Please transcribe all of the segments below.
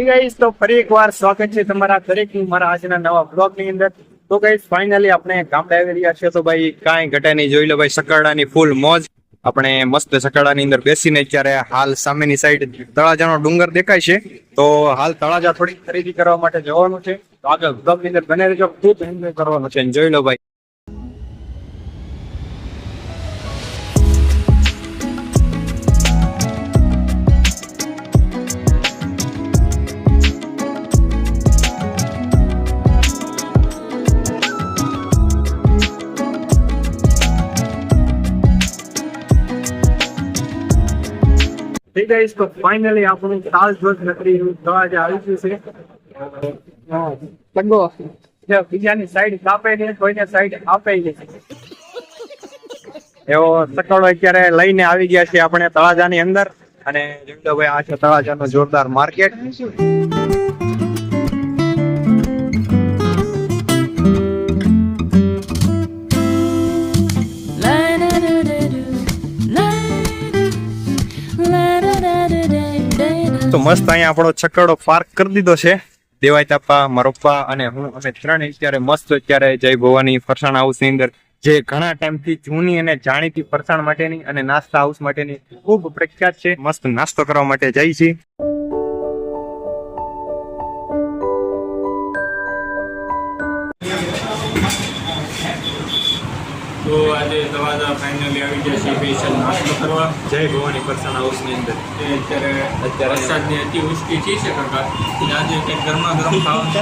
Guys તો ફરી એકવાર સ્વાગત છે તમારા દરેકનું મારા આજના નવા બ્લોગની અંદર. તો ગાઈસ ફાઇનલી આપણે ગામડે આવી રહ્યા છીએ. તો ભાઈ કાંઈ ઘટે નહીં, જોઈ લો ભાઈ સકાળાની ફૂલ મોજ. આપણે મસ્ત સકાળાની અંદર બેસીને અત્યારે હાલ સામેની સાઈડ તળાજાનો ડુંગર દેખાય છે. તો હાલ તળાજા થોડી ખરીદી કરવા માટે જવાનું છે. તો આગળ બ્લોગની અંદર બને રહેજો, ખૂબ એન્જોય કરવાનું છે. જોઈ લો ભાઈ. ગાઈસ તો ફાઇનલી આપણું તાલધ્વજ નગરી તળાજા આવી ગયું છે. લગો બીજાની સાઈડ કાપે ને કોઈને સાઈડ આપે નહીં એવો સકડો અત્યારે લઈને આવી ગયા છે આપણે તળાજાની અંદર. અને જોઈ લો ભાઈ, આ છે તળાજાનો જોરદાર માર્કેટ. તો મસ્ત અહીંયા આપણો છકડો પાર્ક કરી દીધો છે. દેવાય તાપા, મરોપ્પા અને હું અમે ત્રણ અત્યારે મસ્ત અત્યારે જય ભવાની ફરસાણ હાઉસ ની અંદર, જે ઘણા ટાઈમથી જૂની અને જાણીતી ફરસાણ માટેની અને નાસ્તા હાઉસ માટેની ખૂબ પ્રખ્યાત છે. મસ્ત નાસ્તો કરવા માટે જઈ છીએ. તો આજે તળાજા ફાઇનલી આવી ગયા છે સ્પેશિયલ નાસ્તો કરવા જય ભવાની ફરસાણ હાઉસ ની અંદર. અત્યારે વરસાદની અતિવૃષ્ટિ થઈ છે કાકા, આજે કંઈક ગરમા ગરમ ખાવાનું છે.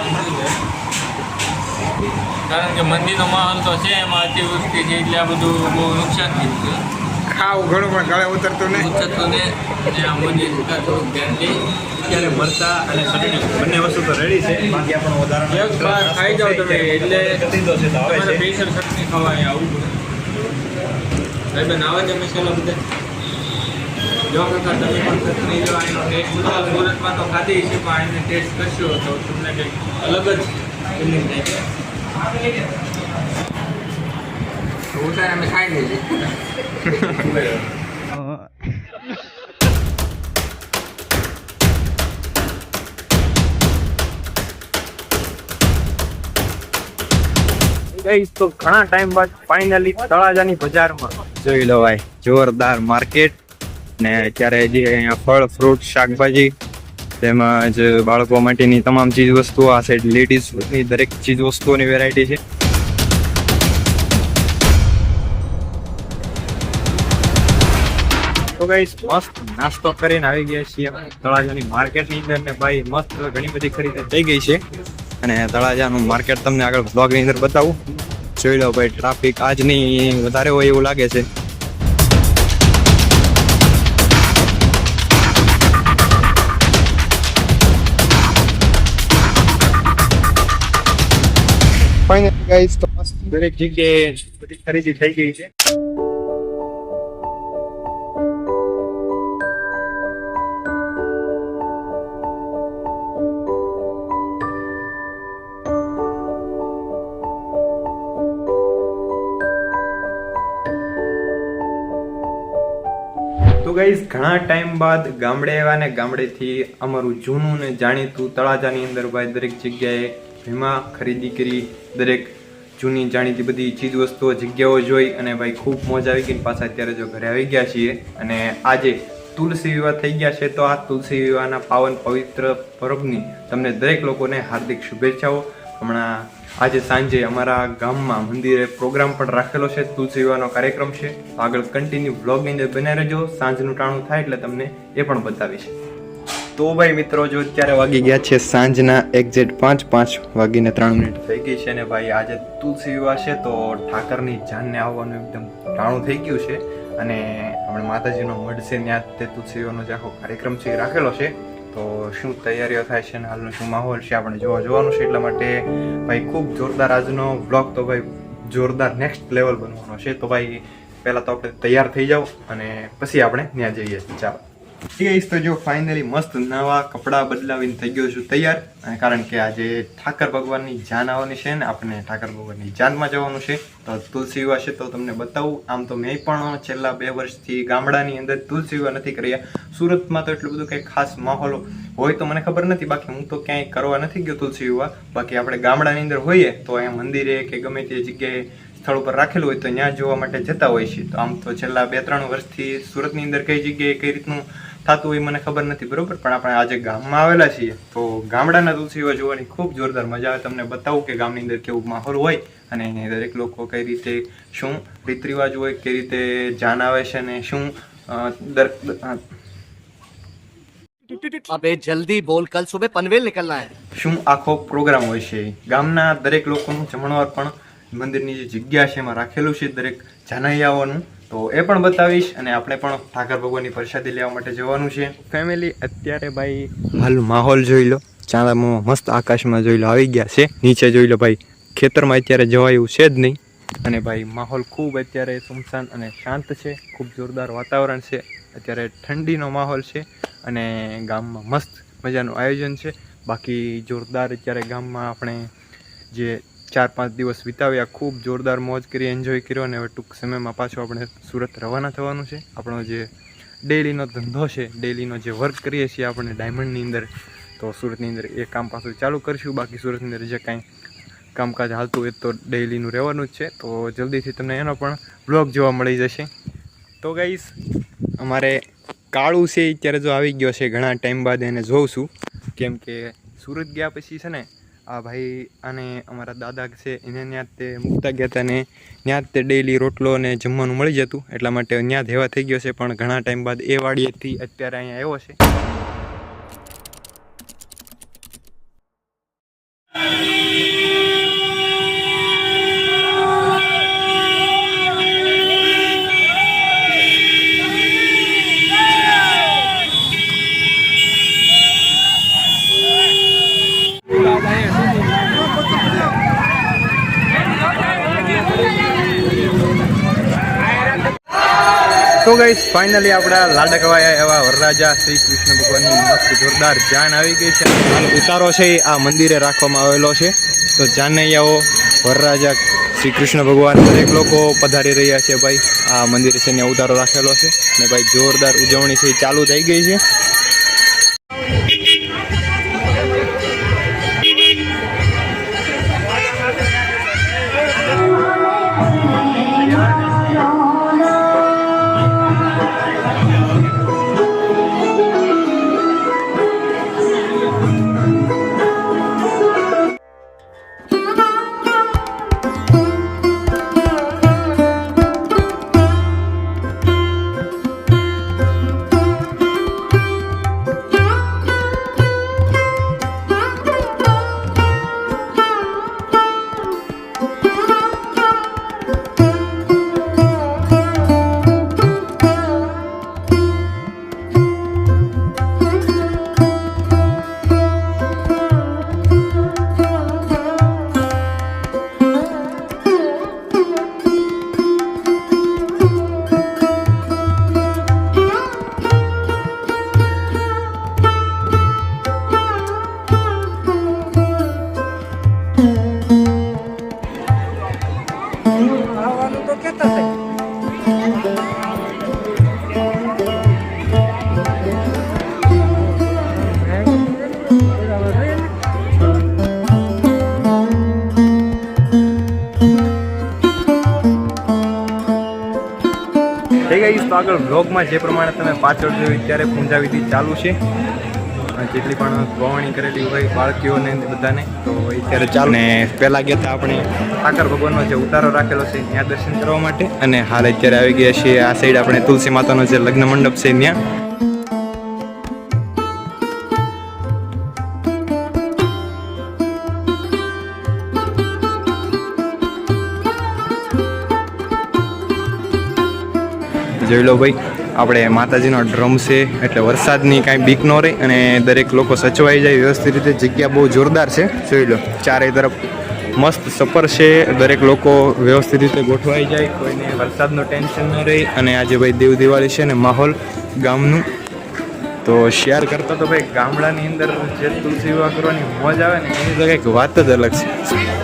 કારણ કે મંદિરનો માહોલ તો છે, એમાં અતિવૃષ્ટિ છે એટલે આ બધું બહુ નુકસાન થયું છે. ખાવું ઘણું પણ ગળે ઉતરતું નહીં અને આ મંદિર થોડુંક ધ્યાન દે. અત્યારે મરચા અને ચટણી બંને વસ્તુ તો રેડી છે. બાકી આપણો વધારે ખાઈ જાવ તમે એટલે તમારે સ્પેશિયલ ચટણી ખવાય આવું ભાઈ બેન આવે છે મસાલા બધા. જો કાકા તમે પણ ચટણી જો એનો ટેસ્ટ બધા સુરતમાં તો ખાધી છે, પણ એને ટેસ્ટ કરશો તો તમને કંઈક અલગ જ ફિલિંગ થાય. ઉતાર અમે ખાઈ લઈએ. તો ઘણા ટાઈમ બાદ ફાઇનલી તળાજાની બજારમાં જોઈ લો ભાઈ, જોરદાર માર્કેટ. ને અત્યારે જે અહીંયા ફળ ફ્રૂટ શાકભાજી તેમજ બાળકો માટેની તમામ ચીજ વસ્તુઓ, આ સાઈડ લેડીઝની દરેક ચીજ વસ્તુઓની વેરાયટી છે. તો ગાઈસ મસ્ત નાસ્તો કરીને આવી ગયા છીએ તળાજાની માર્કેટની અંદર. ને ભાઈ મસ્ત ઘણી બધી ખરીદી થઈ ગઈ છે અને તળાજાનું માર્કેટ તમને આગળ બ્લોગની અંદર બતાવું. જોઈ લો ભાઈ, ટ્રાફિક આજની વધારે હોય એવું લાગે છે. ફાઇનલી ગાઈસ તો દરેક જગ્યાએ બધી ખરીદી થઈ ગઈ છે. તો ગાઈસ ઘણા ટાઈમ બાદ ગામડે આવ્યા ને ગામડેથી અમારું જૂનું ને જાણીતું તળાજાની અંદર ભાઈ દરેક જગ્યાએ એમાં ખરીદી કરી. દરેક જૂની જાણીતી બધી ચીજ વસ્તુઓ જગ્યાઓ જોઈ અને ભાઈ ખૂબ મોજ આવી ગઈ. પાછા અત્યારે જો ઘરે આવી ગયા છીએ અને આજે તુલસી વિવાહ થઈ ગયા છે. તો આ તુલસી વિવાહના પાવન પવિત્ર પર્વની તમને દરેક લોકોને હાર્દિક શુભેચ્છાઓ. હમણાં આજે સાંજે અમારા ગામમાં મંદિરે પ્રોગ્રામ પણ રાખેલો છે, તુલસી વિવાહનો કાર્યક્રમ છે. આગળ કન્ટિન્યુ બ્લોગની અંદર બને રહેજો. સાંજનું ટાણું થાય એટલે તમને એ પણ બતાવીશ. તો ભાઈ મિત્રો, જો અત્યારે વાગી ગયા છે સાંજના એક્ઝેક્ટ 5:03 થઈ ગઈ છે. ને ભાઈ આજે તુલસી વિવાહ છે તો ઠાકરની જાનને આવવાનું એકદમ ટાણું થઈ ગયું છે. અને આપણે માતાજીનો મઢ છે ત્યાં તે તુલસી વિવાહનો જે આખો કાર્યક્રમ છે એ રાખેલો છે. તો શું તૈયારીઓ થાય છે ને હાલનો શું માહોલ છે આપણે જોવાનું છે. એટલા માટે ભાઈ ખૂબ જોરદાર આજનો બ્લોગ તો ભાઈ જોરદાર નેક્સ્ટ લેવલ બનવાનો છે. તો ભાઈ પહેલાં તો આપણે તૈયાર થઈ જાઓ અને પછી આપણે ત્યાં જઈએ. ચાલો. તો જો ફાઇનલી મસ્ત નવા કપડાં બદલાવીને થઈ ગયો છું તૈયાર, કારણ કે આજે ઠાકર ભગવાનની જાન આવવાની છે ને આપણે ઠાકર ભગવાનની જાનમાં જવાનું છે. તો તુલસી વિવાહ છે તો તમને બતાવું. આમ તો મેં પણ છેલ્લા 2 વર્ષથી ગામડાની અંદર તુલસી વિવાહ નથી કર્યા. સુરતમાં તો એટલું બધું કંઈ ખાસ માહોલ હોય તો મને ખબર નથી, બાકી હું તો ક્યાંય કરવા નથી ગયો તુલસી વિવાહ. બાકી આપણે ગામડાની અંદર હોઈએ તો અહીંયા મંદિરે કે ગમે તે જગ્યાએ સ્થળ ઉપર રાખેલું હોય તો ત્યાં જોવા માટે જતા હોય છે. તો આમ તો છેલ્લા 2-3 વર્ષથી સુરતની અંદર કઈ જગ્યાએ કઈ રીતનું થતું હોય મને ખબર નથી, બરોબર. પણ આપણે આજે ગામમાં આવેલા છીએ તો ગામડાના તુલસી વિવાહ જોવાની ખૂબ જોરદાર મજા આવે. તમને બતાવું કે ગામની અંદર કેવું માહોલ હોય અને દરેક લોકો કઈ રીતે શું રીત રિવાજ હોય, કઈ રીતે જાન આવે છે અને શું अबे जल्दी बोल, कल सुबह पनवेल निकलना है. શું આખો પ્રોગ્રામ હોય છે. ગામના દરેક લોકોનું જમણવાર પણ મંદિરની જે જગ્યા છે એમાં રાખેલું છે દરેક જાનૈયાઓનું, તો એ પણ બતાવીશ. અને આપણે પણ ઠાકર ભગવાનની પ્રસાદી લેવા માટે જવાનું છે. ફેમિલી અત્યારે ભાઈ હાલ માહોલ જોઈ લો, ચાંદામાં મસ્ત આકાશમાં જોઈ લો આવી ગયા છે. નીચે જોઈ લો ભાઈ, ખેતરમાં અત્યારે જવાયું છે જ નહીં. અને ભાઈ માહોલ ખૂબ અત્યારે સુમસાન અને શાંત છે, ખૂબ જોરદાર વાતાવરણ છે. અત્યારે ઠંડીનો માહોલ છે અને ગામમાં મસ્ત મજાનું આયોજન છે. બાકી જોરદાર અત્યારે ગામમાં આપણે જે 4-5 દિવસ વિતાવ્યા, ખૂબ જોરદાર મોજ કરી, એન્જોય કર્યો. અને હવે ટૂંક સમયમાં પાછું આપણે સુરત રવાના થવાનું છે. આપણો જે ડેઈલીનો ધંધો છે, ડેઈલીનો જે વર્ક કરીએ છીએ આપણે ડાયમંડની અંદર, તો સુરતની અંદર એ કામ પાછું ચાલુ કરીશું. બાકી સુરતની અંદર જે કાંઈ કામકાજ હાલતું હોય તો ડેઈલીનું રહેવાનું જ છે. તો જલ્દીથી તમને એનો પણ બ્લોગ જોવા મળી જશે. તો ગાઈસ અમારે કાળું છે અત્યારે જો આવી ગયો છે, ઘણા ટાઈમ બાદ એને જોઉં છું. કેમ કે સુરત ગયા પછી છે ને આ ભાઈ અને અમારા દાદા છે એને ત્યાં તે મૂકતા ગયા હતા ને ત્યાં જ તે ડેઈલી રોટલો અને જમવાનું મળી જતું, એટલા માટે ત્યાં જ હેવા થઈ ગયો છે. પણ ઘણા ટાઈમ બાદ એ વાડીએથી અત્યારે અહીંયા આવ્યો છે. તો ગાઈસ ફાઇનલી આપણા લાડકવાયા એવા વરરાજા શ્રી કૃષ્ણ ભગવાનની મસ્ત જોરદાર જાન આવી ગઈ છે. હાલ ઉતારો છે આ મંદિરે રાખવામાં આવેલો છે. તો જાનૈયાઓ, વરરાજા શ્રી કૃષ્ણ ભગવાન દરેક લોકો પધારી રહ્યા છે. ભાઈ આ મંદિરે છે ને ઉતારો રાખેલો છે ને ભાઈ જોરદાર ઉજવણી છે ચાલુ થઈ ગઈ છે. તો આગળ બ્લોગમાં જે પ્રમાણે તમે પાછળ જોયું ત્યારે પૂંજા વિધિ ચાલુ છે. જેટલી પણ ગવણી કરેલી હોય બાળકીઓને બધાને તો અત્યારે ચાલુ. ને પહેલાં ગયા હતા આપણે ઠાકર ભગવાનનો જે ઉતારો રાખેલો છે ત્યાં દર્શન કરવા માટે, અને હાલ અત્યારે આવી ગયા છીએ આ સાઈડ આપણે તુલસી માતાનો જે લગ્ન મંડપ છે ત્યાં. જોઈ લો ભાઈ, આપણે માતાજીનો ડ્રમ છે એટલે વરસાદની કાંઈ બીક ન રહે અને દરેક લોકો સચવાઈ જાય વ્યવસ્થિત રીતે. જગ્યા બહુ જોરદાર છે, જોઈ લો ચારે તરફ મસ્ત સપર છે. દરેક લોકો વ્યવસ્થિત રીતે ગોઠવાઈ જાય, કોઈને વરસાદનો ટેન્શન ન રહે. અને આજે ભાઈ દેવ દિવાળી છે ને માહોલ ગામનું તો શેર કરતા તો ભાઈ ગામડાની અંદર જે તુલસી વિવાહ કરવાની મોજ આવે ને એની તો કંઈક વાત જ અલગ છે.